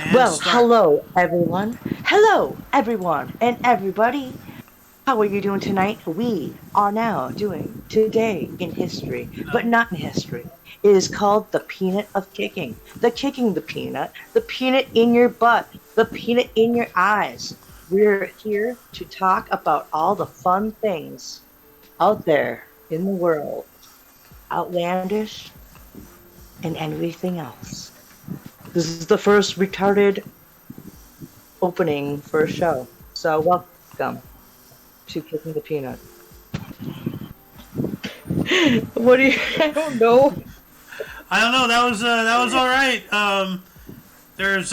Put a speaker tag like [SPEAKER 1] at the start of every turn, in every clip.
[SPEAKER 1] And
[SPEAKER 2] Well,
[SPEAKER 1] start.
[SPEAKER 2] hello everyone. Hello everyone and everybody. How are you doing tonight? We are now doing Today in History, but
[SPEAKER 1] No.
[SPEAKER 2] not in history. It is called the peanut of kicking. The kicking the peanut in your butt, the peanut in your eyes. We're here to talk about all the fun things out there in the world, outlandish and everything else. This is the first retarded opening for a show. So welcome to Kicking the Peanut. What do you? I don't know.
[SPEAKER 1] I don't know. That was all right. There's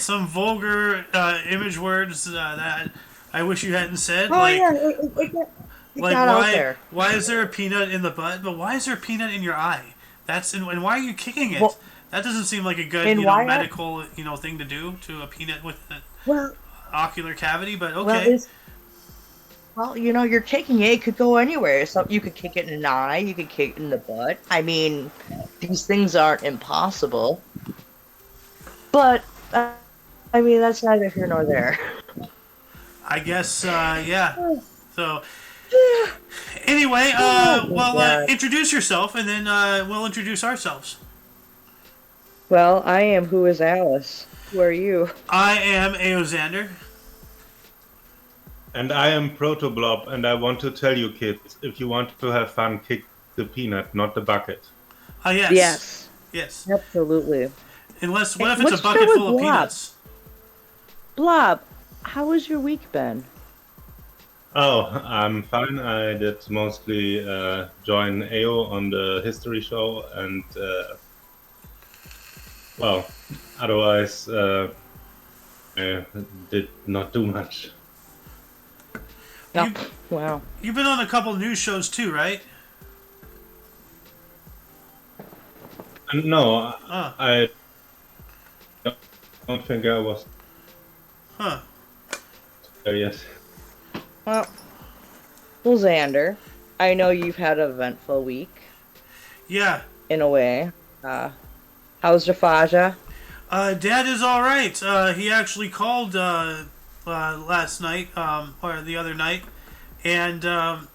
[SPEAKER 1] some vulgar image words that I wish you hadn't said.
[SPEAKER 2] Oh yeah, it
[SPEAKER 1] Like
[SPEAKER 2] got out
[SPEAKER 1] why
[SPEAKER 2] there.
[SPEAKER 1] why is there a peanut in the butt? But why is there a peanut in your eye? And why are you kicking it?
[SPEAKER 2] Well,
[SPEAKER 1] That doesn't seem like a good
[SPEAKER 2] and why?
[SPEAKER 1] medical thing to do to a peanut with an
[SPEAKER 2] Well,
[SPEAKER 1] ocular cavity. But
[SPEAKER 2] well,
[SPEAKER 1] okay.
[SPEAKER 2] it's you're kicking it. It could go anywhere. So you could kick it in an eye. You could kick it in the butt. I mean, these things aren't impossible. But I mean, that's neither here nor there.
[SPEAKER 1] I guess yeah. So anyway,
[SPEAKER 2] Oh my god.
[SPEAKER 1] introduce yourself, and then we'll introduce ourselves.
[SPEAKER 2] Well, I am Who is Alice? Who are you?
[SPEAKER 1] I am Aoxander.
[SPEAKER 3] And I am Protoblob, and I want to tell you kids, if you want to have fun, kick the peanut, not the bucket.
[SPEAKER 1] Yes,
[SPEAKER 2] Yes,
[SPEAKER 1] yes.
[SPEAKER 2] absolutely.
[SPEAKER 1] Unless,
[SPEAKER 2] Hey,
[SPEAKER 1] what if it's a
[SPEAKER 2] let's start
[SPEAKER 1] bucket
[SPEAKER 2] with
[SPEAKER 1] full of
[SPEAKER 2] Blob.
[SPEAKER 1] peanuts?
[SPEAKER 2] Blob, how has your week been?
[SPEAKER 3] Oh, I'm fine. I did mostly join AO on the history show, and well, otherwise I did not do much.
[SPEAKER 2] Oh,
[SPEAKER 1] You
[SPEAKER 2] wow.
[SPEAKER 1] you've been on a couple news shows too, right?
[SPEAKER 3] And no,
[SPEAKER 1] Oh,
[SPEAKER 3] I don't think I was
[SPEAKER 1] huh.
[SPEAKER 2] Oh,
[SPEAKER 3] there yet.
[SPEAKER 2] Well, well, Xander, I know you've had an eventful week,
[SPEAKER 1] Yeah.
[SPEAKER 2] in a way. How's Jaffaja?
[SPEAKER 1] Dad is all right. He actually called last night, or the other night, and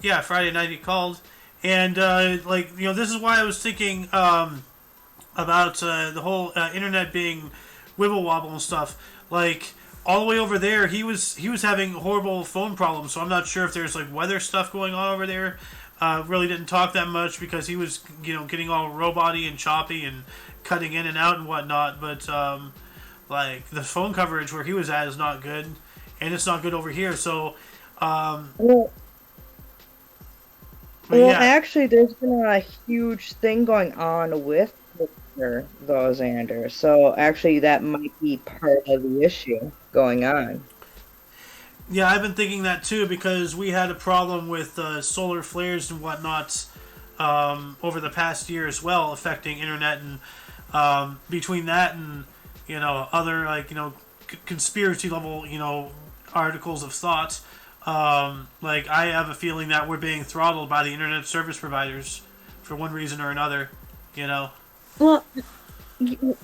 [SPEAKER 1] yeah, Friday night he called, and this is why I was thinking about the whole internet being wibble wobble and stuff. Like all the way over there, he was having horrible phone problems. So I'm not sure if there's like weather stuff going on over there. Really didn't talk that much because he was getting all roboty and choppy and cutting in and out and whatnot. But like the phone coverage where he was at is not good, and it's not good over here. So
[SPEAKER 2] Well,
[SPEAKER 1] but
[SPEAKER 2] well,
[SPEAKER 1] yeah,
[SPEAKER 2] actually, there's been a huge thing going on with her, though, Xander. So actually, that might be part of the issue going on.
[SPEAKER 1] yeah, I've been thinking that too because we had a problem with solar flares and whatnot over the past year as well, affecting internet and between that and other conspiracy level articles of thought. Like I have a feeling that we're being throttled by the internet service providers for one reason or another. You know.
[SPEAKER 2] Well,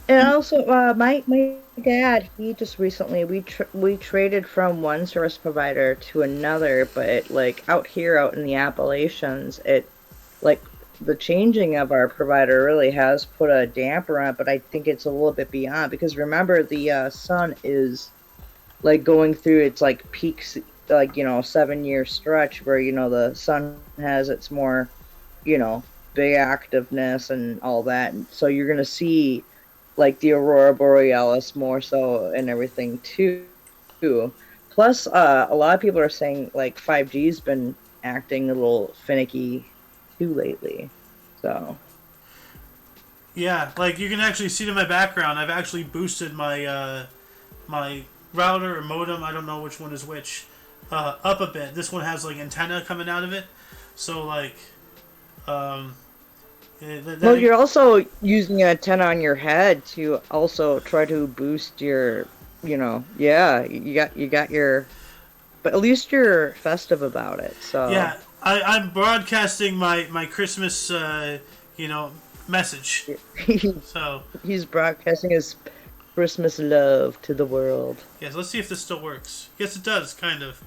[SPEAKER 2] and also, my dad, he just recently we traded from one service provider to another, but like out here, out in the Appalachians, like the changing of our provider really has put a damper on it. But I think it's a little bit beyond because remember the sun is like going through its like peaks, like 7 year stretch where the sun has its more you know big activeness and all that, and so you're gonna see like the aurora borealis more so and everything too. Plus, a lot of people are saying like 5G's been acting a little finicky too lately. So
[SPEAKER 1] Yeah, like you can actually see it in my background. I've actually boosted my router or modem. I don't know which one is which. Up a bit. This one has like antenna coming out of it, so like um,
[SPEAKER 2] well, you're also using an antenna on your head to also try to boost your, yeah, you got your, but at least you're festive about it. So
[SPEAKER 1] yeah, I'm broadcasting my Christmas message.
[SPEAKER 2] he's
[SPEAKER 1] So
[SPEAKER 2] he's broadcasting his Christmas love to the world.
[SPEAKER 1] Yes, let's see if this still works. Yes, it does, kind of.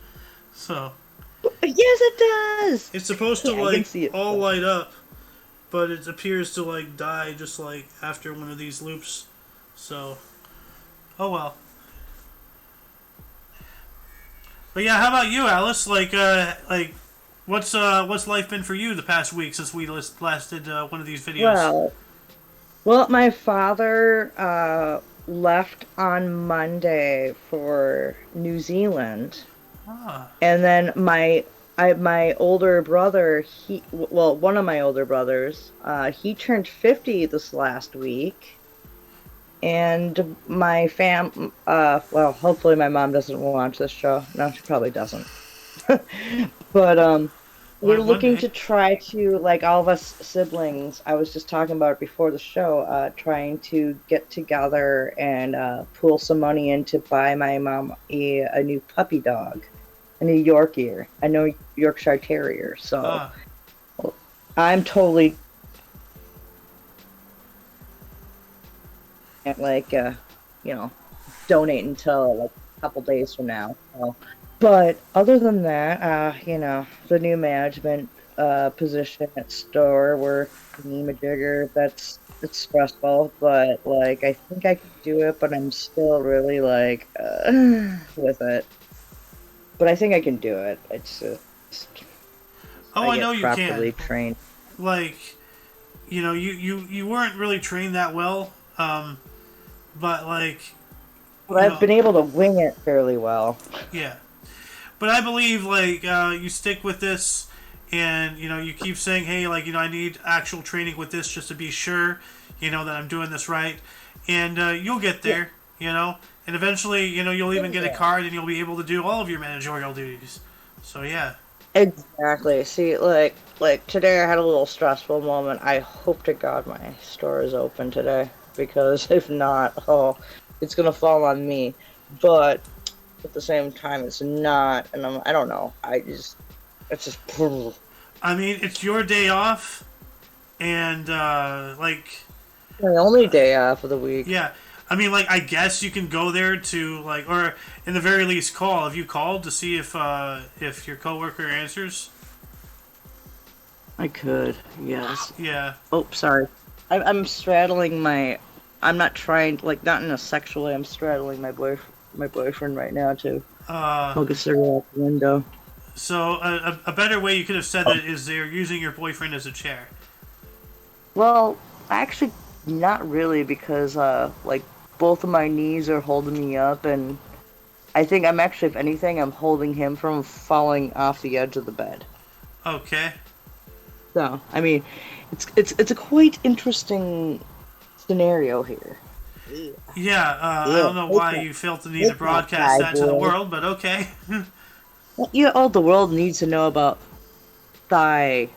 [SPEAKER 1] So
[SPEAKER 2] Yes, it does.
[SPEAKER 1] it's supposed to
[SPEAKER 2] I can
[SPEAKER 1] like
[SPEAKER 2] see it.
[SPEAKER 1] all light up, but it appears to like die just like after one of these loops. So, oh well. But yeah, how about you, Alice? Like, what's life been for you the past week since we last did one of these videos?
[SPEAKER 2] Well, my father left on Monday for New Zealand,
[SPEAKER 1] Ah,
[SPEAKER 2] and then my older brother, one of my older brothers, he turned 50 this last week, and hopefully my mom doesn't watch this show. No, she probably doesn't. But we're
[SPEAKER 1] one
[SPEAKER 2] looking
[SPEAKER 1] day.
[SPEAKER 2] to try to, like all of us siblings, I was just talking about it before the show, trying to get together and pool some money in to buy my mom a new puppy dog, a new Yorkie, a new Yorkshire Terrier. So
[SPEAKER 1] Ah,
[SPEAKER 2] I'm totally like, donate until like a couple days from now. So. But other than that, the new management position at store we're majigger. It's stressful, but like I think I can do it. But I'm still really like with it. But I think I can do it. It's just
[SPEAKER 1] oh, I
[SPEAKER 2] get
[SPEAKER 1] know you
[SPEAKER 2] properly
[SPEAKER 1] can.
[SPEAKER 2] trained.
[SPEAKER 1] Like, you weren't really trained that well. But like,
[SPEAKER 2] But I've been able to wing it fairly well.
[SPEAKER 1] yeah. But I believe like you stick with this, and you keep saying, hey, like I need actual training with this just to be sure, that I'm doing this right, and you'll get there, and eventually, you'll even get a card, and you'll be able to do all of your managerial duties. So yeah.
[SPEAKER 2] Exactly. See, like today I had a little stressful moment. I hope to God my store is open today, because if not, it's gonna fall on me. But at the same time, it's not, and I don't know. It's just.
[SPEAKER 1] I mean, it's your day off, and like,
[SPEAKER 2] My only day off of the week.
[SPEAKER 1] yeah. I mean, like, I guess you can go there to like, or in the very least, call. Have you called to see if your coworker answers?
[SPEAKER 2] I could, yes.
[SPEAKER 1] Yeah.
[SPEAKER 2] Oh, sorry. I'm straddling my. I'm not trying, like, not in a sexual way. I'm straddling my boyfriend right now to poke a cigarette out the window.
[SPEAKER 1] So a better way you could have said that is they're using your boyfriend as a chair.
[SPEAKER 2] Well, actually, not really, because like both of my knees are holding me up, and I think I'm actually, if anything, I'm holding him from falling off the edge of the bed.
[SPEAKER 1] Okay.
[SPEAKER 2] So, I mean, it's a quite interesting scenario here.
[SPEAKER 1] Yeah. I don't know why you felt the need to broadcast that to the world, but okay.
[SPEAKER 2] All the world needs to know about thigh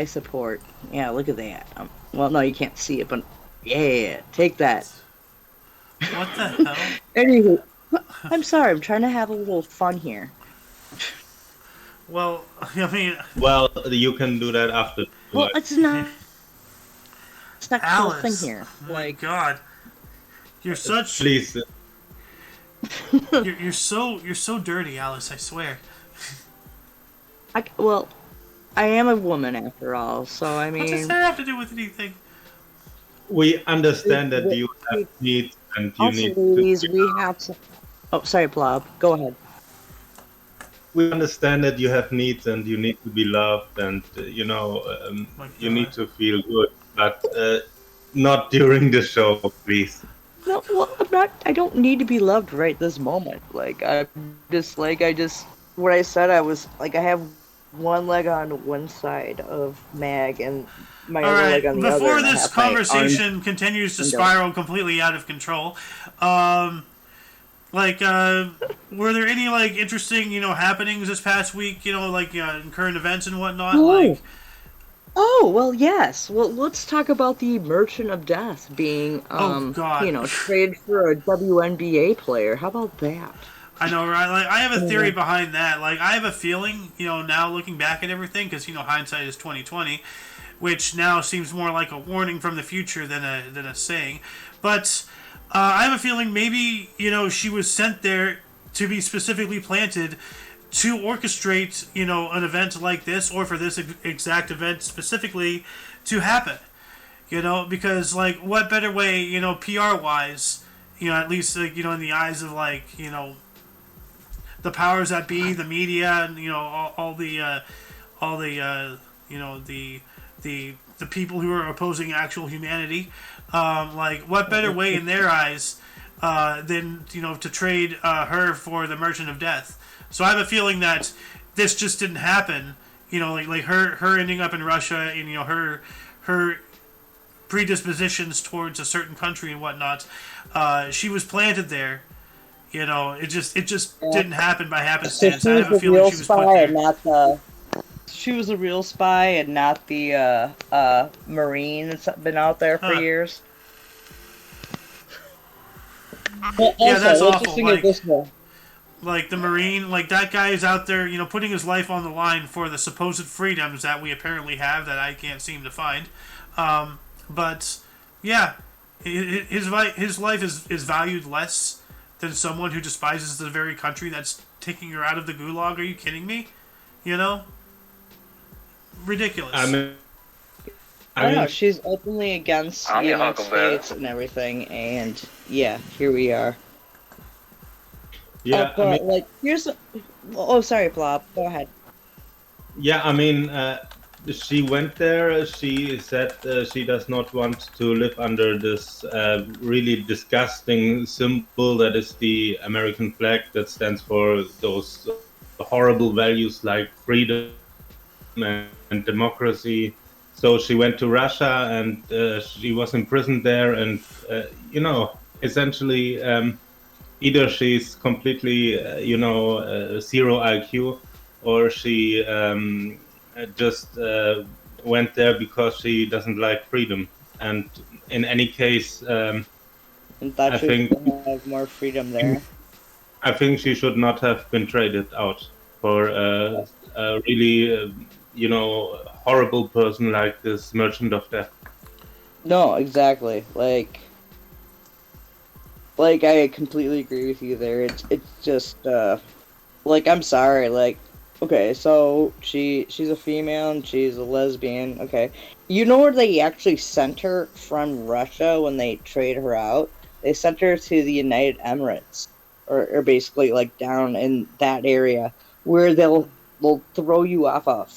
[SPEAKER 2] support. Yeah, look at that. Well, no, you can't see it, but yeah, take that.
[SPEAKER 1] What the hell?
[SPEAKER 2] Anywho, I'm sorry. I'm trying to have a little fun here.
[SPEAKER 1] Well, I mean,
[SPEAKER 3] Well, you can do that after.
[SPEAKER 2] Well, it's not. It's not cool thing
[SPEAKER 1] Alice.
[SPEAKER 2] here.
[SPEAKER 1] My God, you're such.
[SPEAKER 3] Please.
[SPEAKER 1] You're so dirty, Alice. I swear.
[SPEAKER 2] I am a woman after all, so I
[SPEAKER 1] What does
[SPEAKER 2] mean.
[SPEAKER 1] that have to do with anything?
[SPEAKER 3] We understand that you have needs and you
[SPEAKER 2] Also,
[SPEAKER 3] need
[SPEAKER 2] ladies,
[SPEAKER 3] to.
[SPEAKER 2] we have to. Oh, sorry, Blob. Go ahead.
[SPEAKER 3] We understand that you have needs and you need to be loved and
[SPEAKER 1] My
[SPEAKER 3] you
[SPEAKER 1] God.
[SPEAKER 3] need to feel good, but not during the show, please.
[SPEAKER 2] No, well, I'm not. I don't need to be loved right this moment. Like what I said. I was like, I have one leg on one side of Mag and my
[SPEAKER 1] All
[SPEAKER 2] other
[SPEAKER 1] right.
[SPEAKER 2] leg on the other.
[SPEAKER 1] Before
[SPEAKER 2] and I
[SPEAKER 1] this
[SPEAKER 2] have my
[SPEAKER 1] conversation continues to
[SPEAKER 2] window.
[SPEAKER 1] spiral completely out of control, were there any like interesting happenings this past week? In current events and whatnot.
[SPEAKER 2] Oh. Oh, well, yes. Well, let's talk about the Merchant of Death being,
[SPEAKER 1] Oh, God.
[SPEAKER 2] traded for a WNBA player. How about that?
[SPEAKER 1] I know, right? Like, I have a theory behind that. Like, I have a feeling, now looking back at everything, because hindsight is 2020, which now seems more like a warning from the future than a saying. But I have a feeling maybe she was sent there to be specifically planted to orchestrate an event like this, or for this exact event specifically to happen. Because like what better way PR wise, at least like, in the eyes of like the powers that be, the media, and all the the people who are opposing actual humanity. Like, what better way in their eyes than to trade her for the Merchant of Death? So I have a feeling that this just didn't happen. Like her ending up in Russia, and her predispositions towards a certain country and whatnot. She was planted there. It just didn't happen by
[SPEAKER 2] So
[SPEAKER 1] happenstance.
[SPEAKER 2] she
[SPEAKER 1] I
[SPEAKER 2] was
[SPEAKER 1] have a
[SPEAKER 2] the
[SPEAKER 1] feeling
[SPEAKER 2] real
[SPEAKER 1] she was put
[SPEAKER 2] spy
[SPEAKER 1] there.
[SPEAKER 2] and not the. She was a real spy and not the Marine that's been out there for
[SPEAKER 1] Huh.
[SPEAKER 2] years. But
[SPEAKER 1] Yeah,
[SPEAKER 2] also,
[SPEAKER 1] that's
[SPEAKER 2] let's
[SPEAKER 1] awful.
[SPEAKER 2] just think of this way.
[SPEAKER 1] Like the Marine, like that guy is out there, putting his life on the line for the supposed freedoms that we apparently have that I can't seem to find. But yeah, his life is valued less than someone who despises the very country that's taking her out of the gulag. Are you kidding me? Ridiculous.
[SPEAKER 3] I mean,
[SPEAKER 2] I don't know, she's openly against the
[SPEAKER 4] I'm your
[SPEAKER 2] United
[SPEAKER 4] Huckleberry.
[SPEAKER 2] States and everything, and yeah, here we are.
[SPEAKER 3] yeah,
[SPEAKER 2] But
[SPEAKER 3] I mean,
[SPEAKER 2] like, here's. Oh, sorry, Blob. Go ahead.
[SPEAKER 3] yeah, I mean, she went there. She said she does not want to live under this really disgusting symbol that is the American flag that stands for those horrible values like freedom and democracy. So she went to Russia and she was imprisoned there, and essentially, either she's completely, zero IQ, or she just went there because she doesn't like freedom. And in any case,
[SPEAKER 2] And thought
[SPEAKER 3] I
[SPEAKER 2] she was
[SPEAKER 3] think
[SPEAKER 2] gonna have more freedom there.
[SPEAKER 3] I think she should not have been traded out for a really, horrible person like this Merchant of Death.
[SPEAKER 2] No, exactly. Like I completely agree with you there. It's just like, I'm sorry. Like, okay, so she's a female and she's a lesbian. Okay, you know where they actually sent her from Russia when they traded her out? They sent her to the United Emirates, or basically like down in that area where they'll throw you off a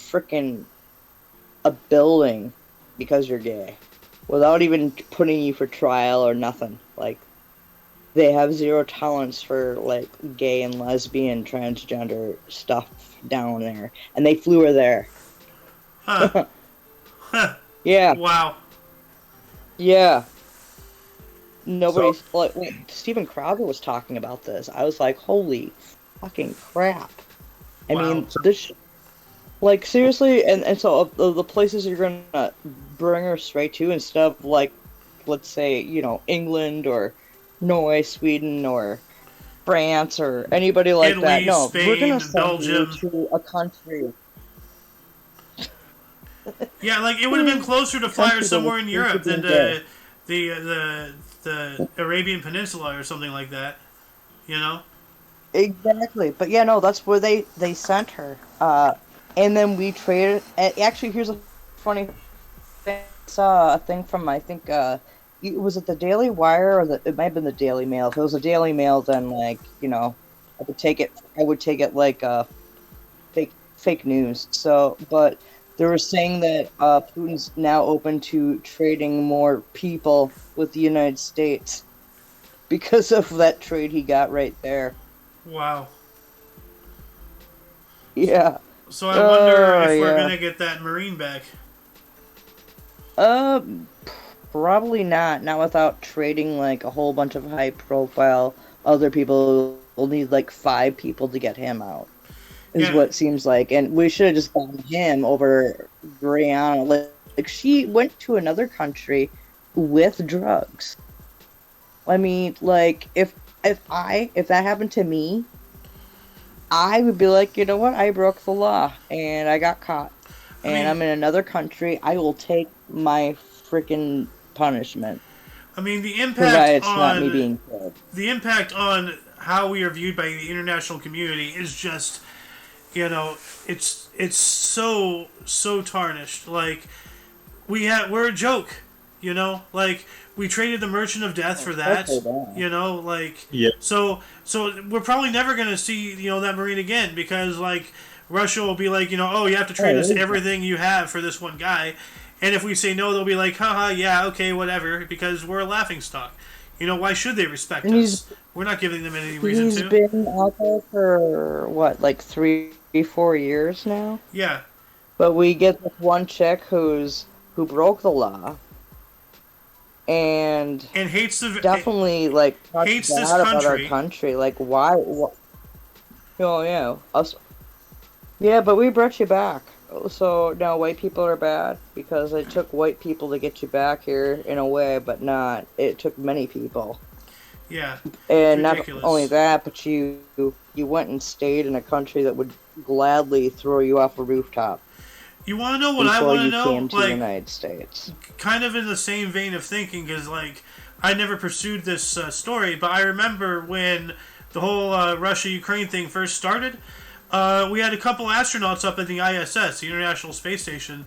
[SPEAKER 2] building because you're gay, without even putting you for trial or nothing. Like, they have zero tolerance for like gay and lesbian transgender stuff down there, and they flew her there.
[SPEAKER 1] Huh. Huh.
[SPEAKER 2] Yeah,
[SPEAKER 1] Wow.
[SPEAKER 2] yeah. Nobody's like, Steven Crowder was talking about this. I was like, holy fucking crap. I
[SPEAKER 1] Wow.
[SPEAKER 2] mean, this, like, seriously, and so the places you're gonna bring her straight to, instead of like, let's say, England or Norway, Sweden, or France, or anybody like
[SPEAKER 1] Italy,
[SPEAKER 2] that. No,
[SPEAKER 1] Spain,
[SPEAKER 2] we're gonna send you
[SPEAKER 1] Belgium.
[SPEAKER 2] to a country.
[SPEAKER 1] Yeah, like it would have been closer to fly her
[SPEAKER 2] Country that
[SPEAKER 1] somewhere
[SPEAKER 2] was
[SPEAKER 1] in Europe than
[SPEAKER 2] gay.
[SPEAKER 1] the Arabian Peninsula or something like that.
[SPEAKER 2] Exactly, but yeah, no, that's where they sent her. And then we traded. Actually, here's a funny thing. I saw a thing from, I think, was it the Daily Wire, or it might have been the Daily Mail. If it was the Daily Mail, then like, I would take it like fake news. So, but they were saying that Putin's now open to trading more people with the United States because of that trade he got right there.
[SPEAKER 1] Wow.
[SPEAKER 2] Yeah.
[SPEAKER 1] So I wonder if we're
[SPEAKER 2] yeah.
[SPEAKER 1] gonna get that Marine back.
[SPEAKER 2] Probably not. Not without trading like a whole bunch of high profile other people. We'll need like 5 people to get him out. Is
[SPEAKER 1] Yeah.
[SPEAKER 2] what it seems like. And we should have just gotten him over Brianna. Like, she went to another country with drugs. I mean, like, if that happened to me, I would be like, you know what? I broke the law and I got caught. And I'm in another country. I will take my freaking punishment.
[SPEAKER 1] I mean,
[SPEAKER 2] Provided it's not me being killed.
[SPEAKER 1] the impact on how we are viewed by the international community is just, it's so tarnished. Like we're a joke, like we traded the Merchant of Death for that,
[SPEAKER 3] Yeah.
[SPEAKER 1] so we're probably never gonna see that Marine again because like Russia will be like oh, you have to trade us everything you have for this one guy, and if we say no, they'll be like haha, yeah, okay, whatever, because we're a laughing stock. Why should they respect us? We're not giving them any reason to.
[SPEAKER 2] He's been out there for what, like 3-4 years now.
[SPEAKER 1] Yeah.
[SPEAKER 2] But we get this one chick who broke the law, and
[SPEAKER 1] hates
[SPEAKER 2] definitely like
[SPEAKER 1] hates
[SPEAKER 2] talks
[SPEAKER 1] this
[SPEAKER 2] bad about our
[SPEAKER 1] country.
[SPEAKER 2] country. Like why? Oh yeah, us. Yeah, but we brought you back. So now white people are bad because it took white people to get you back here in a way, but not. It took many people.
[SPEAKER 1] Yeah.
[SPEAKER 2] And
[SPEAKER 1] ridiculous.
[SPEAKER 2] Not only that, but you went and stayed in a country that would gladly throw you off a rooftop.
[SPEAKER 1] You want to know what I want to know?
[SPEAKER 2] Before you came to the United States.
[SPEAKER 1] Kind of in the same vein of thinking, because like I never pursued this story, but I remember when the whole Russia-Ukraine thing first started. We had a couple astronauts up at the ISS, the International Space Station,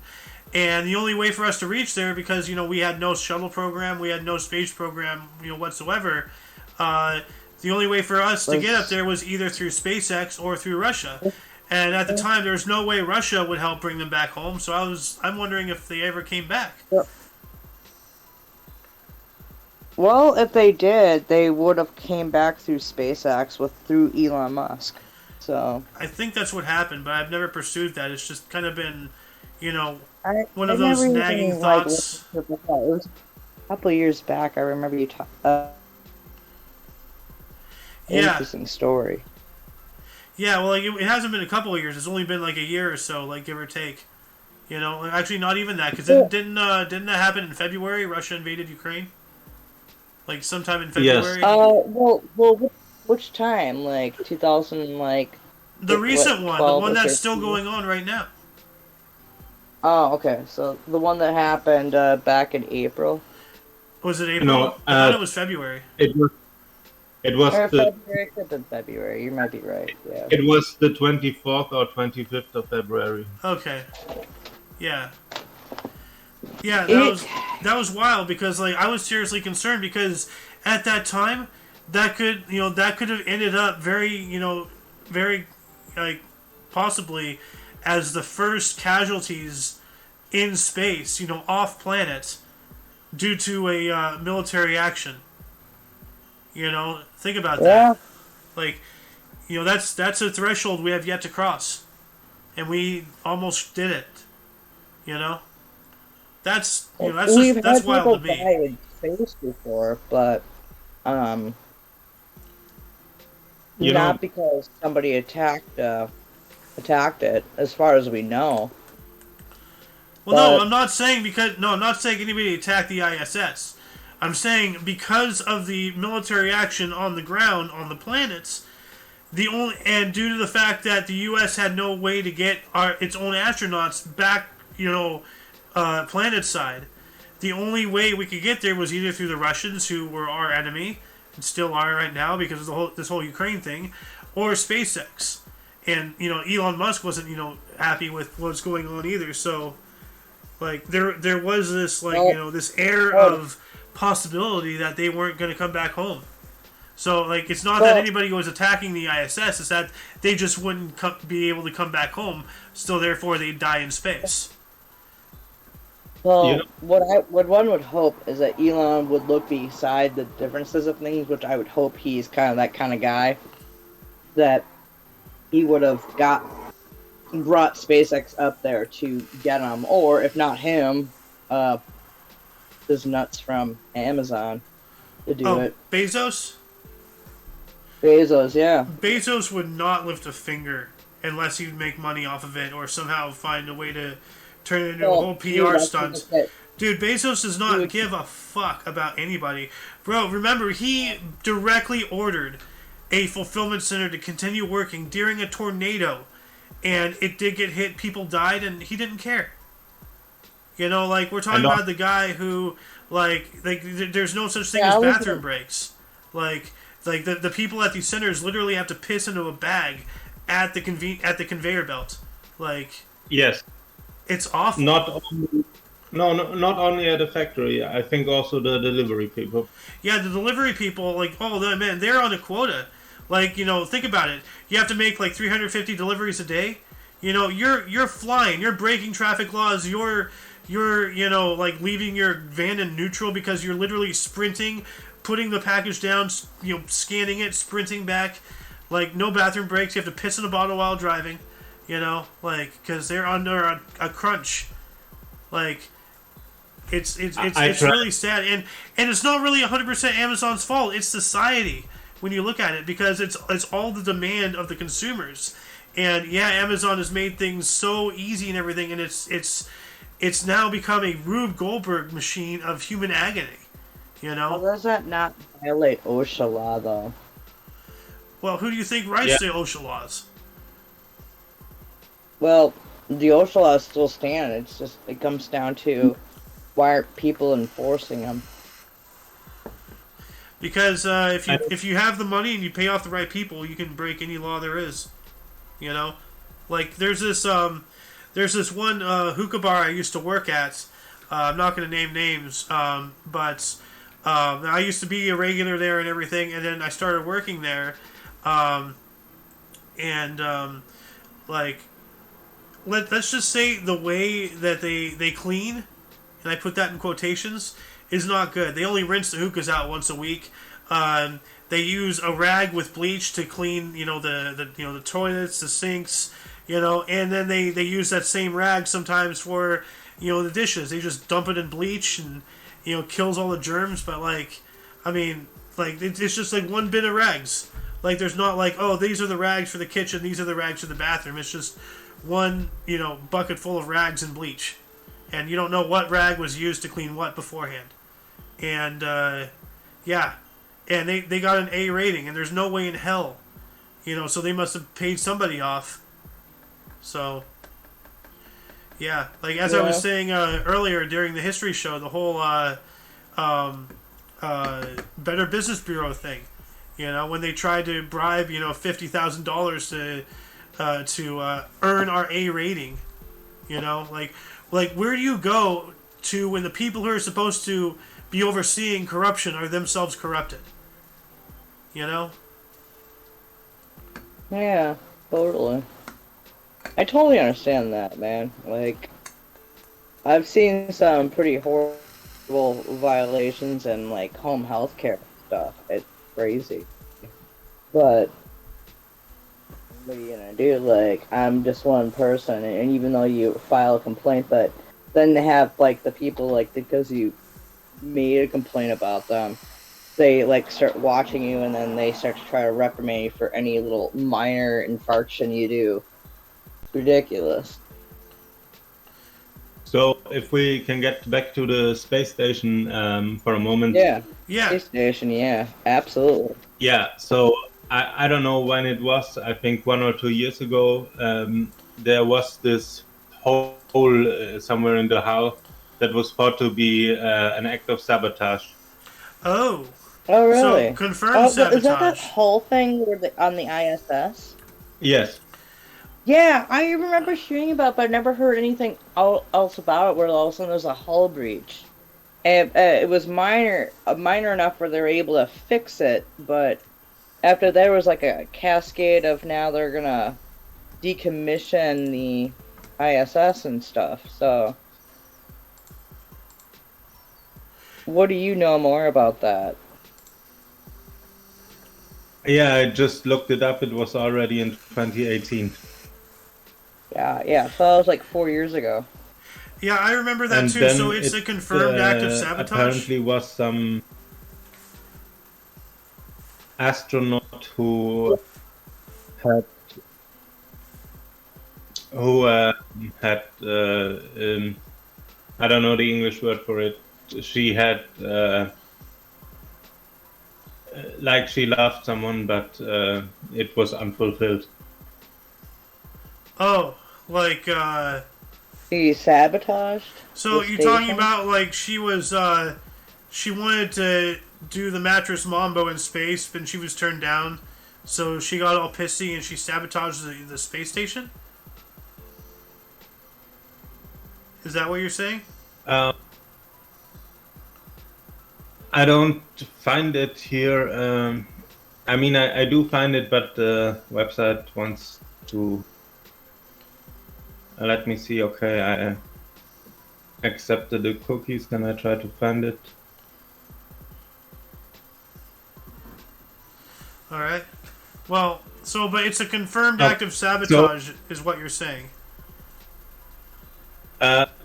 [SPEAKER 1] and the only way for us to reach there, because we had no shuttle program, we had no space program, whatsoever. The only way for us to get up there was either through SpaceX or through Russia. And at the time, there was no way Russia would help bring them back home. So I'm wondering if they ever came back.
[SPEAKER 2] Well, if they did, they would have came back through SpaceX through Elon Musk. So
[SPEAKER 1] I think that's what happened, but I've never pursued that. It's just kind of been, one of those nagging thoughts.
[SPEAKER 2] It was a couple of years back. I remember you talking. Interesting story.
[SPEAKER 1] Yeah, well, like it hasn't been a couple of years. It's only been like a year or so, like give or take. Actually, not even that, because didn't that happen in February? Russia invaded Ukraine, like sometime in February.
[SPEAKER 2] Yes. Well, which time? Like 2000, like
[SPEAKER 1] the recent one, the one that's still going on right now.
[SPEAKER 2] Oh, okay. So the one that happened back in April.
[SPEAKER 1] Was it April?
[SPEAKER 3] No,
[SPEAKER 1] I thought it was February.
[SPEAKER 3] It was
[SPEAKER 2] February. It could have been February. You might be right. Yeah.
[SPEAKER 3] It was the 24th or 25th of February.
[SPEAKER 1] Okay. Yeah. Yeah, that was wild because like I was seriously concerned because at that time that could have ended up very like possibly as the first casualties in space, off planet due to a military action. Think about that. Like, that's a threshold we have yet to cross, and we almost did it. That's that's wild to me.
[SPEAKER 2] We've had people die in space before, but not because somebody attacked it, as far as we know.
[SPEAKER 1] Well, no, I'm not saying anybody attacked the ISS. I'm saying because of the military action on the ground on the planets, and due to the fact that the U.S. had no way to get its own astronauts back, planet side, the only way we could get there was either through the Russians, who were our enemy and still are right now because of this whole Ukraine thing, or SpaceX. And Elon Musk wasn't happy with what's going on either. So like there was this this air of possibility that they weren't going to come back home. So like it's not that anybody was attacking the ISS; it's that they just wouldn't be able to come back home. So therefore, they'd die in space.
[SPEAKER 2] Well, what one would hope is that Elon would look beside the differences of things, which I would hope he's kind of that kind of guy, that he would have brought SpaceX up there to get him, or if not him, those nuts from Amazon to do it.
[SPEAKER 1] Bezos,
[SPEAKER 2] yeah.
[SPEAKER 1] Bezos would not lift a finger unless he'd make money off of it or somehow find a way to turn it into a whole PR stunt. Dude, Bezos does not give a fuck about anybody. Bro, remember, he directly ordered a fulfillment center to continue working during a tornado, and it did get hit, people died, and he didn't care. We're talking about the guy who, There's no such thing
[SPEAKER 2] Yeah,
[SPEAKER 1] as
[SPEAKER 2] I was
[SPEAKER 1] bathroom breaks. The people at these centers literally have to piss into a bag at the conveyor belt. Like,
[SPEAKER 3] Yes.
[SPEAKER 1] it's awful.
[SPEAKER 3] Not only at the factory. I think also the delivery people.
[SPEAKER 1] Yeah, the delivery people, man, they're on a quota. Think about it. You have to make like 350 deliveries a day. You're flying. You're breaking traffic laws. You're leaving your van in neutral because you're literally sprinting, putting the package down, scanning it, sprinting back. Like, no bathroom breaks. You have to piss in a bottle while driving. Because they're under a crunch. Like, it's really sad, and it's not really 100% Amazon's fault. It's society when you look at it, because it's all the demand of the consumers. And yeah, Amazon has made things so easy and everything, and it's now become a Rube Goldberg machine of human agony.
[SPEAKER 2] How does that not violate OSHA law, though?
[SPEAKER 1] Well, who do you think writes the OSHA laws?
[SPEAKER 2] Well, the OSHA laws still stand. It comes down to why aren't people enforcing them?
[SPEAKER 1] Because if you have the money and you pay off the right people, you can break any law there is. Like, there's this one hookah bar I used to work at. I'm not going to name names, but I used to be a regular there and everything, and then I started working there, let's just say the way that they clean, and I put that in quotations, is not good. They only rinse the hookahs out once a week. They use a rag with bleach to clean, the toilets, the sinks, and then they use that same rag sometimes for, the dishes. They just dump it in bleach and, kills all the germs. But it's just like one bit of rags. Like, there's not like, oh, these are the rags for the kitchen, these are the rags for the bathroom. It's just one, bucket full of rags and bleach. And you don't know what rag was used to clean what beforehand. And, yeah. And they got an A rating, and there's no way in hell. So they must have paid somebody off. So, yeah. Like, as I was saying earlier during the history show, the whole Better Business Bureau thing. When they tried to bribe, $50,000 to earn our A rating. Like, where do you go to when the people who are supposed to be overseeing corruption are themselves corrupted?
[SPEAKER 2] Yeah, totally. I totally understand that, man. Like, I've seen some pretty horrible violations and, like, home health care stuff. It's crazy. But what are you gonna do? Like, I'm just one person, and even though you file a complaint, but then they have, like, the people, like, because you made a complaint about them, they, like, start watching you, and then they start to try to reprimand you for any little minor infraction you do. It's ridiculous.
[SPEAKER 3] So, if we can get back to the space station for a moment.
[SPEAKER 2] Yeah.
[SPEAKER 1] Yeah.
[SPEAKER 2] Space station, yeah, absolutely.
[SPEAKER 3] Yeah, so I don't know when it was. I think 1 or 2 years ago, there was this hole somewhere in the house that was thought to be an act of sabotage.
[SPEAKER 1] Oh,
[SPEAKER 2] really?
[SPEAKER 1] So, confirmed sabotage.
[SPEAKER 2] Is that whole thing on the ISS?
[SPEAKER 3] Yes.
[SPEAKER 2] Yeah, I remember hearing about it, but I never heard anything else about it, where all of a sudden there's a hull breach. And it was minor enough where they were able to fix it, but after there was like a cascade of now they're gonna decommission the ISS and stuff, so... What do you know more about that?
[SPEAKER 3] Yeah, I just looked it up. It was already in 2018.
[SPEAKER 2] Yeah, so that was like 4 years ago.
[SPEAKER 1] Yeah, I remember that too. So it's a confirmed act of sabotage?
[SPEAKER 3] Apparently was some astronaut who had I don't know the English word for it. She had like she loved someone, but it was unfulfilled.
[SPEAKER 1] Oh,
[SPEAKER 2] He sabotaged?
[SPEAKER 1] So you're talking about, like, she was she wanted to do the mattress mambo in space, but she was turned down. So she got all pissy and she sabotaged the space station. Is that what you're saying?
[SPEAKER 3] Uh, I don't find it here. I mean, I do find it, but the website wants to. Let me see. Okay, I accepted the cookies. Can I try to find it?
[SPEAKER 1] All right. Well, but it's a confirmed act of sabotage, is what you're saying.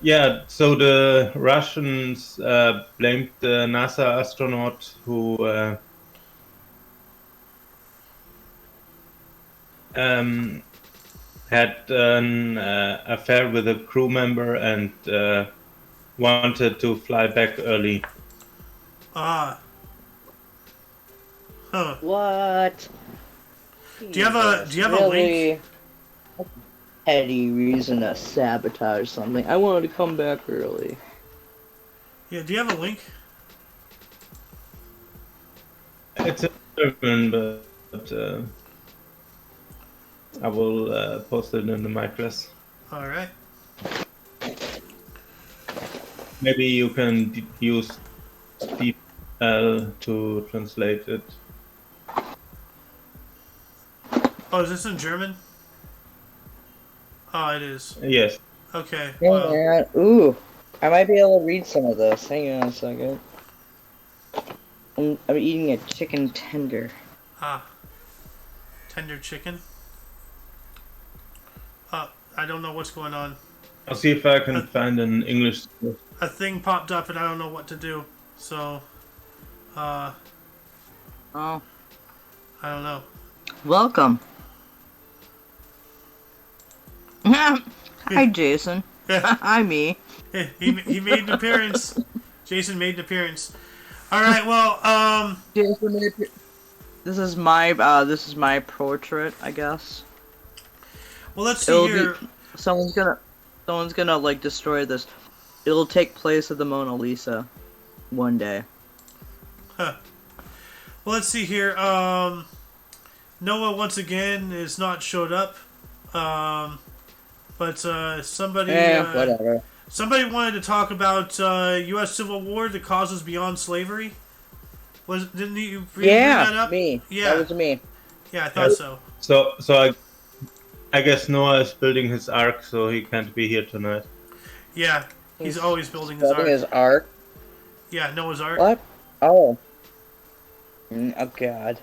[SPEAKER 3] Yeah, so the Russians blamed the NASA astronaut who had an affair with a crew member and wanted to fly back early.
[SPEAKER 1] Ah. Huh.
[SPEAKER 2] What?
[SPEAKER 1] Do you have a link?
[SPEAKER 2] Petty reason to sabotage something. I wanted to come back early.
[SPEAKER 1] Yeah, do you have a link?
[SPEAKER 3] It's a German, but I will post it in the micros.
[SPEAKER 1] All right.
[SPEAKER 3] Maybe you can use DeepL to translate it.
[SPEAKER 1] Oh, is this in German? Oh, it is.
[SPEAKER 3] Yes.
[SPEAKER 1] Okay.
[SPEAKER 2] Hang
[SPEAKER 1] Well,
[SPEAKER 2] on. Ooh, I might be able to read some of this. Hang on a second. I'm eating a chicken tender.
[SPEAKER 1] tender chicken. I don't know what's going on.
[SPEAKER 3] I'll see if I can find an English.
[SPEAKER 1] A thing popped up and I don't know what to do. So,
[SPEAKER 2] Oh,
[SPEAKER 1] I don't know.
[SPEAKER 2] welcome. Hi, Jason.
[SPEAKER 1] Yeah.
[SPEAKER 2] Hi, me.
[SPEAKER 1] he made an appearance. Jason made an appearance. All right. Well,
[SPEAKER 2] Jason made this is my portrait, I guess.
[SPEAKER 1] well, let's see here.
[SPEAKER 2] Someone's gonna like destroy this. It'll take place at the Mona Lisa one day.
[SPEAKER 1] Huh. Well, let's see here. Noah once again is not showed up. But somebody
[SPEAKER 2] whatever.
[SPEAKER 1] somebody wanted to talk about U.S. Civil War, the causes beyond slavery. Didn't you bring that up?
[SPEAKER 2] Me.
[SPEAKER 1] Yeah,
[SPEAKER 2] That was me.
[SPEAKER 1] yeah, I thought so.
[SPEAKER 3] So I guess Noah is building his ark, so he can't be here tonight.
[SPEAKER 1] Yeah, he's always building his ark.
[SPEAKER 2] His ark.
[SPEAKER 1] Yeah, Noah's Ark.
[SPEAKER 2] What? Oh. Oh God.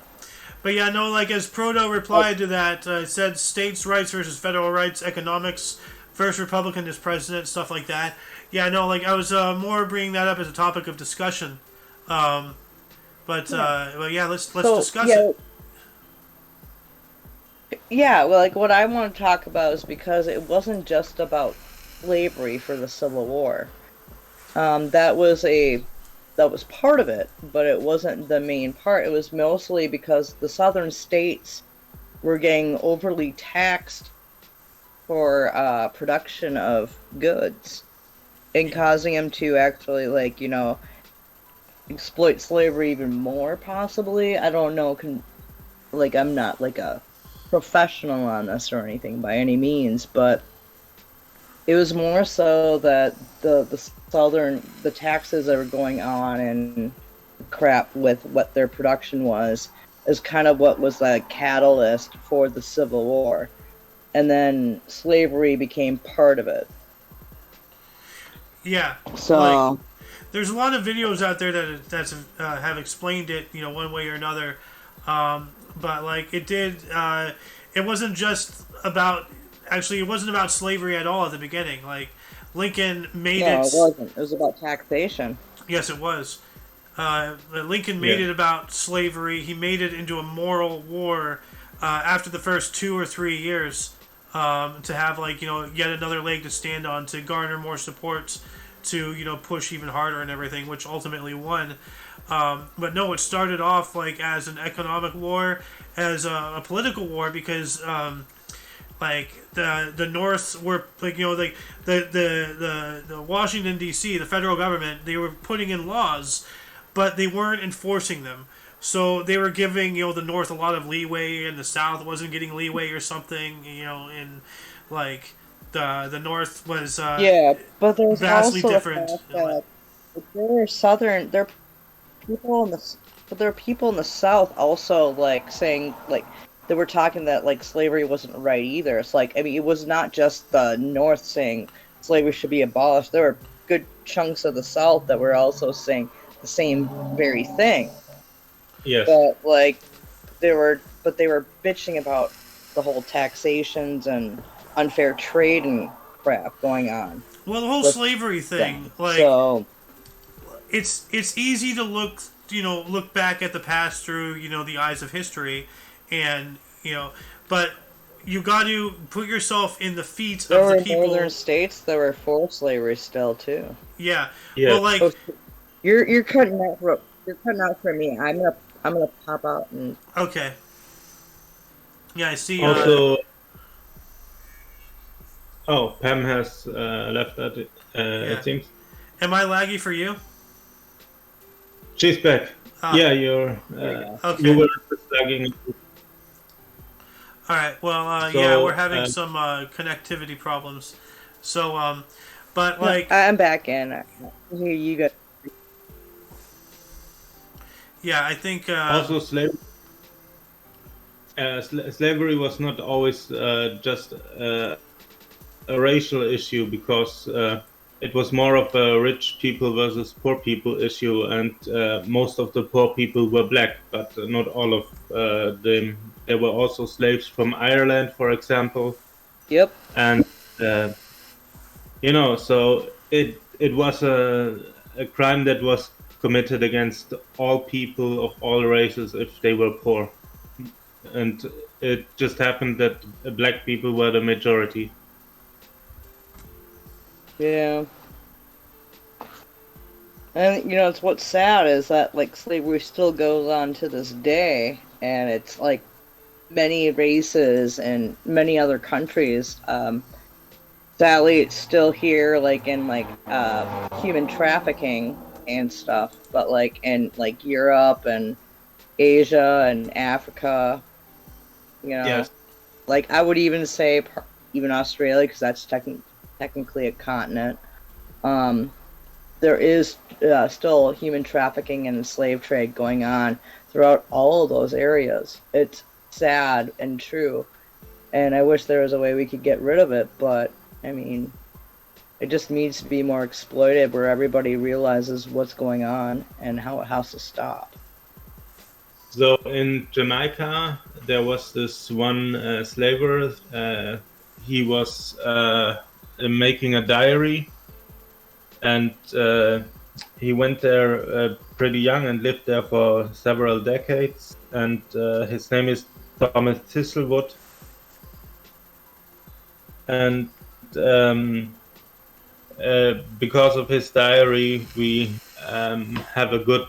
[SPEAKER 1] But yeah, no, like as Proto replied to that, it said states' rights versus federal rights, economics, first Republican as president, stuff like that. Yeah, no, like I was more bringing that up as a topic of discussion. But yeah, let's discuss it.
[SPEAKER 2] Yeah, well, like what I want to talk about is because it wasn't just about slavery for the Civil War. That was part of it, but it wasn't the main part. It was mostly because the southern states were getting overly taxed for production of goods and causing them to actually, like, exploit slavery even more, possibly. I don't know. I'm not like a professional on this or anything by any means, but it was more so that the taxes that were going on and crap with what their production was is kind of what was the catalyst for the Civil War, and then slavery became part of it.
[SPEAKER 1] Yeah.
[SPEAKER 2] So
[SPEAKER 1] like, there's a lot of videos out there that have explained it, one way or another. But like it did, it wasn't just about. Actually, it wasn't about slavery at all at the beginning. Like, Lincoln made it...
[SPEAKER 2] No, it wasn't. It was about taxation.
[SPEAKER 1] Yes, it was. Lincoln made it about slavery. He made it into a moral war after the first 2 or 3 years to have, yet another leg to stand on, to garner more support, to, push even harder and everything, which ultimately won. But no, it started off, as an economic war, as a political war, because... the North were the Washington D.C., the federal government, they were putting in laws but they weren't enforcing them. So they were giving the North a lot of leeway, and the South wasn't getting leeway or something. And like the North was
[SPEAKER 2] Yeah, but there's
[SPEAKER 1] vastly
[SPEAKER 2] also the
[SPEAKER 1] different.
[SPEAKER 2] fact that there are southern there are people in the but there are people in the South also like saying like they were talking that like slavery wasn't right either. It's like I mean it was not just the North saying slavery should be abolished. There were good chunks of the South that were also saying the same very thing.
[SPEAKER 3] Yes.
[SPEAKER 2] But like they were bitching about the whole taxations and unfair trade and crap going on.
[SPEAKER 1] Well, the whole
[SPEAKER 2] with
[SPEAKER 1] slavery thing,
[SPEAKER 2] them.
[SPEAKER 1] like
[SPEAKER 2] So
[SPEAKER 1] it's easy to look back at the past through the eyes of history, and but you got to put yourself in the feet
[SPEAKER 2] there
[SPEAKER 1] of
[SPEAKER 2] were
[SPEAKER 1] the people.
[SPEAKER 2] northern states that were for slavery still too.
[SPEAKER 1] Yeah.
[SPEAKER 3] Yeah.
[SPEAKER 1] Well, like
[SPEAKER 2] Oh, you're cutting out for me. I'm gonna pop out and
[SPEAKER 1] okay. Yeah, I see.
[SPEAKER 3] Also, oh, Pam has left that.
[SPEAKER 1] Yeah.
[SPEAKER 3] It seems
[SPEAKER 1] Am I laggy for you?
[SPEAKER 3] she's back.
[SPEAKER 1] Ah.
[SPEAKER 3] Yeah, you're.
[SPEAKER 1] Okay.
[SPEAKER 3] You were just lagging.
[SPEAKER 1] All right. Well,
[SPEAKER 3] So,
[SPEAKER 1] yeah, we're having some connectivity problems. So, but like,
[SPEAKER 2] I'm back in. Here you go.
[SPEAKER 1] yeah, I think
[SPEAKER 3] Also, slavery was not always just a racial issue because it was more of a rich people versus poor people issue, and most of the poor people were black, but not all of them. There were also slaves from Ireland, for example,
[SPEAKER 2] Yep.
[SPEAKER 3] and so it was a crime that was committed against all people of all races if they were poor, and it just happened that black people were the majority.
[SPEAKER 2] Yeah. And it's what's sad is that like slavery still goes on to this day, and it's like many races and many other countries. Sadly, it's still here, like in like human trafficking and stuff, but like in like Europe and Asia and Africa,
[SPEAKER 3] Yes.
[SPEAKER 2] like I would even say even Australia because that's technically a continent. There is still human trafficking and slave trade going on throughout all of those areas. It's sad and true, and I wish there was a way we could get rid of it, but I mean, it just needs to be more exploited where everybody realizes what's going on and how it has to stop.
[SPEAKER 3] So in Jamaica, there was this one slaver. He was making a diary, and he went there pretty young and lived there for several decades. And his name is Thomas Thistlewood. And because of his diary, we have a good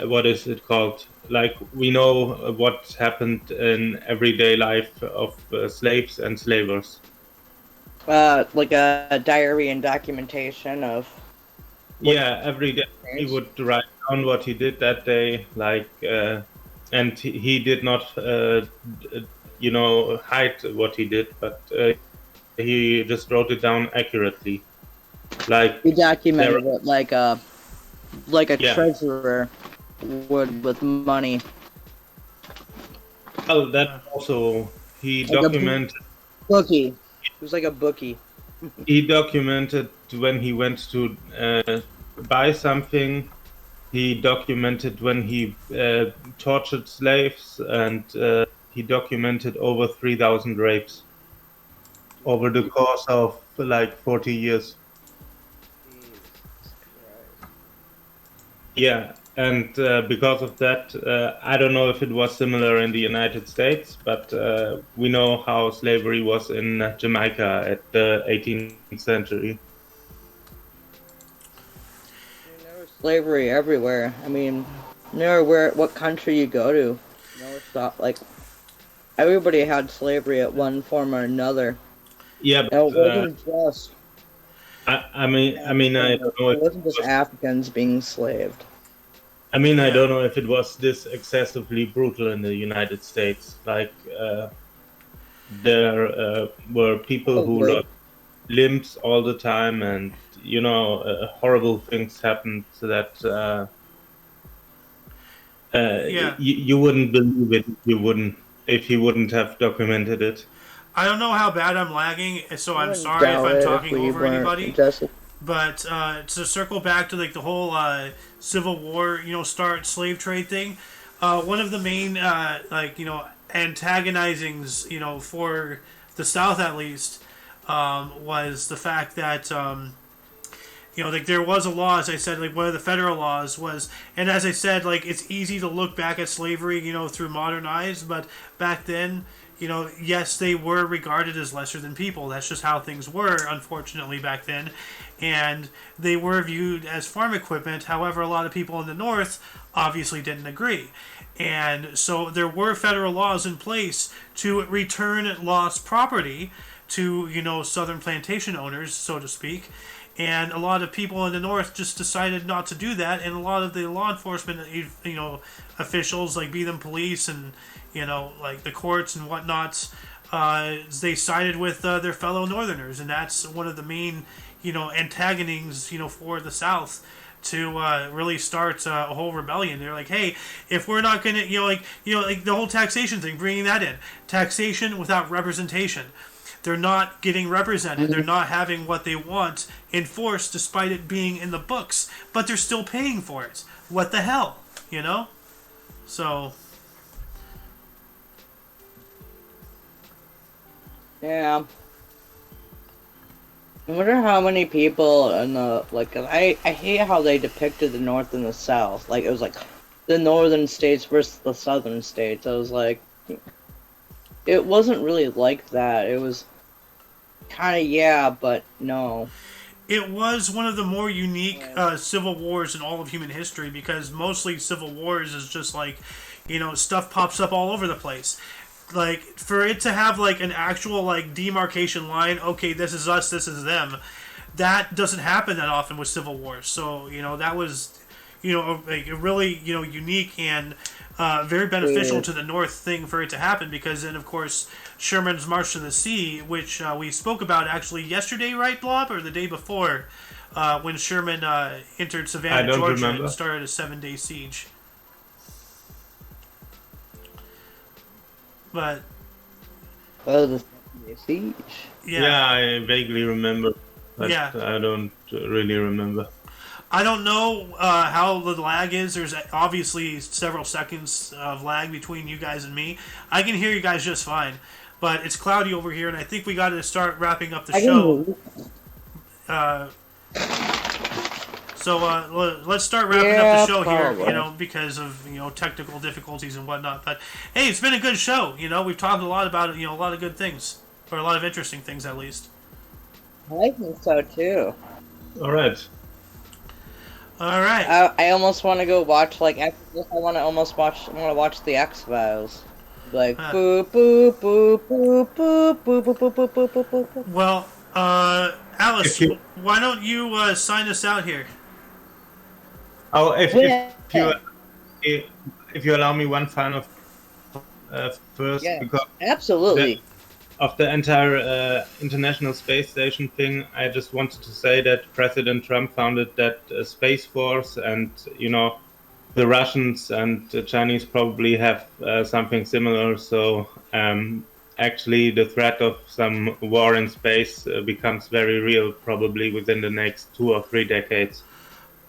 [SPEAKER 3] what is it called? Like we know what happened in everyday life of slaves and slavers.
[SPEAKER 2] Like a diary and documentation of.
[SPEAKER 3] Yeah, every day he would write down what he did that day, like, and he did not, hide what he did, but he just wrote it down accurately. Like
[SPEAKER 2] He documented it like a
[SPEAKER 3] Yeah.
[SPEAKER 2] treasurer would with money.
[SPEAKER 3] Well, that also he
[SPEAKER 2] Like a
[SPEAKER 3] documented.
[SPEAKER 2] Bookie. It was like a bookie.
[SPEAKER 3] He documented when he went to buy something. He documented when he tortured slaves, and he documented over 3,000 rapes over the course of like 40 years. Yeah, and because of that, I don't know if it was similar in the United States, but we know how slavery was in Jamaica at the 18th century.
[SPEAKER 2] There was slavery everywhere. I mean, no matter what country you go to, stop. Like everybody had slavery at one form or another.
[SPEAKER 3] Yeah,
[SPEAKER 2] And it
[SPEAKER 3] but
[SPEAKER 2] wasn't just.
[SPEAKER 3] I mean, I don't know
[SPEAKER 2] It
[SPEAKER 3] if
[SPEAKER 2] wasn't just Africans being enslaved.
[SPEAKER 3] I mean, I
[SPEAKER 1] Yeah.
[SPEAKER 3] don't know if it was this excessively brutal in the United States. Like, there were people who
[SPEAKER 2] Probably.
[SPEAKER 3] lost limbs all the time, and horrible things happened that
[SPEAKER 1] Yeah.
[SPEAKER 3] you wouldn't believe it if you wouldn't have documented it.
[SPEAKER 1] I don't know how bad I'm lagging, so
[SPEAKER 2] I
[SPEAKER 1] I'm
[SPEAKER 2] wouldn't
[SPEAKER 1] sorry if
[SPEAKER 2] doubt
[SPEAKER 1] I'm
[SPEAKER 2] it if
[SPEAKER 1] talking
[SPEAKER 2] we
[SPEAKER 1] over
[SPEAKER 2] weren't
[SPEAKER 1] anybody.
[SPEAKER 2] just.
[SPEAKER 1] But to circle back to like the whole Civil War, start slave trade thing, one of the main antagonizings, for the South at least, was the fact that like there was a law, as I said, like one of the federal laws was, and as I said, like it's easy to look back at slavery, through modern eyes, but back then, yes, they were regarded as lesser than people. That's just how things were, unfortunately, back then, and they were viewed as farm equipment. However, a lot of people in the North obviously didn't agree. And so there were federal laws in place to return lost property to, southern plantation owners, so to speak. And a lot of people in the North just decided not to do that, and a lot of the law enforcement, officials, like be them police and like the courts and whatnots, they sided with their fellow Northerners, and that's one of the main antagonists for the South to really start a whole rebellion. They're like, hey, if we're not gonna, like the whole taxation thing, bringing that in, taxation without representation. They're not getting represented. They're not having what they want enforced, despite it being in the books. But they're still paying for it. What the hell, So.
[SPEAKER 2] Yeah. I wonder how many people in the I hate how they depicted the North and the South. Like it was like the northern states versus the southern states. I was like, it wasn't really like that. It was kind of yeah, but no.
[SPEAKER 1] It was one of the more unique civil wars in all of human history, because mostly civil wars is just like, stuff pops up all over the place. Like for it to have like an actual like demarcation line, okay, this is us, this is them, that doesn't happen that often with civil wars. So that was like a really unique and very beneficial to the North thing for it to happen, because then of course Sherman's March to the Sea, which we spoke about actually yesterday, right, Blob, or the day before, when Sherman entered Savannah, Georgia, and started a 7-day siege. But
[SPEAKER 2] the siege.
[SPEAKER 3] Yeah, I vaguely remember, but
[SPEAKER 1] yeah.
[SPEAKER 3] I don't really remember.
[SPEAKER 1] I don't know how the lag is. There's obviously several seconds of lag between you guys and me. I can hear you guys just fine, but it's cloudy over here, and I think we got to start wrapping up the show. So let's start wrapping up the show here, because of technical difficulties and whatnot. But hey, it's been a good show. We've talked a lot about it. A lot of good things, or a lot of interesting things at least.
[SPEAKER 2] I think so too.
[SPEAKER 3] All right.
[SPEAKER 2] I almost want to go watch I want to watch the X-Files. Like boop boop boop boop boop boop boop boop boop boop boop.
[SPEAKER 1] Well, Alice, why don't you sign us out here?
[SPEAKER 3] Oh, if you allow me one final first, because
[SPEAKER 2] absolutely.
[SPEAKER 3] Of the entire International Space Station thing, I just wanted to say that President Trump founded that Space Force, and the Russians and the Chinese probably have something similar. So actually, the threat of some war in space becomes very real, probably within the next 2 or 3 decades.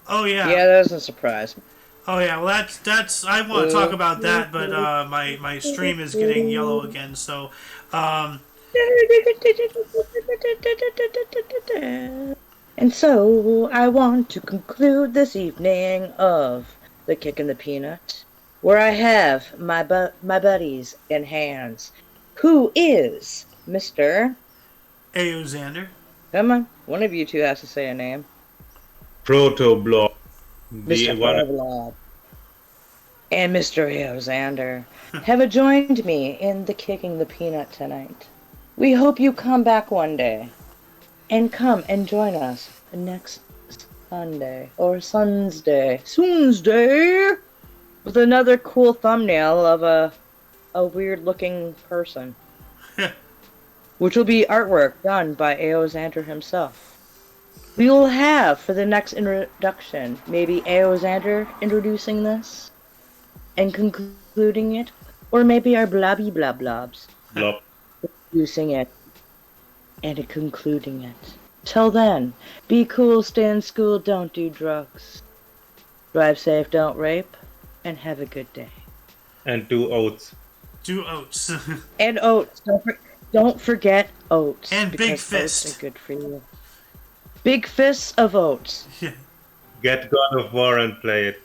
[SPEAKER 1] Oh yeah.
[SPEAKER 2] Yeah, that doesn't surprise me.
[SPEAKER 1] Oh yeah. Well, that's. I want to talk about that, but my stream is getting yellow again. So.
[SPEAKER 2] And so I want to conclude this evening of the Kickin' the Peanut, where I have my buddies in hands, who is Mr.
[SPEAKER 1] Aoxander.
[SPEAKER 2] Come on, one of you two has to say a name.
[SPEAKER 3] Protoblob.
[SPEAKER 2] Mr. Protoblob. And Mr. Aoxander have joined me in the Kicking the Peanut tonight. We hope you come back one day and come and join us next Sunday or Sunsday, Soonsday, with another cool thumbnail of a weird looking person, which will be artwork done by Aoxander himself. We will have for the next introduction maybe Aoxander introducing this and concluding it, or maybe our blobby blobs
[SPEAKER 3] Blob.
[SPEAKER 2] introducing it and concluding it. Till then, be cool, stay in school, don't do drugs. Drive safe, don't rape, and have a good day.
[SPEAKER 3] And do oats.
[SPEAKER 1] Do oats.
[SPEAKER 2] And oats. Don't forget oats.
[SPEAKER 1] And Big
[SPEAKER 2] because
[SPEAKER 1] Fist.
[SPEAKER 2] Oats are good for you. Big fists of oats.
[SPEAKER 3] Get God of War and play it.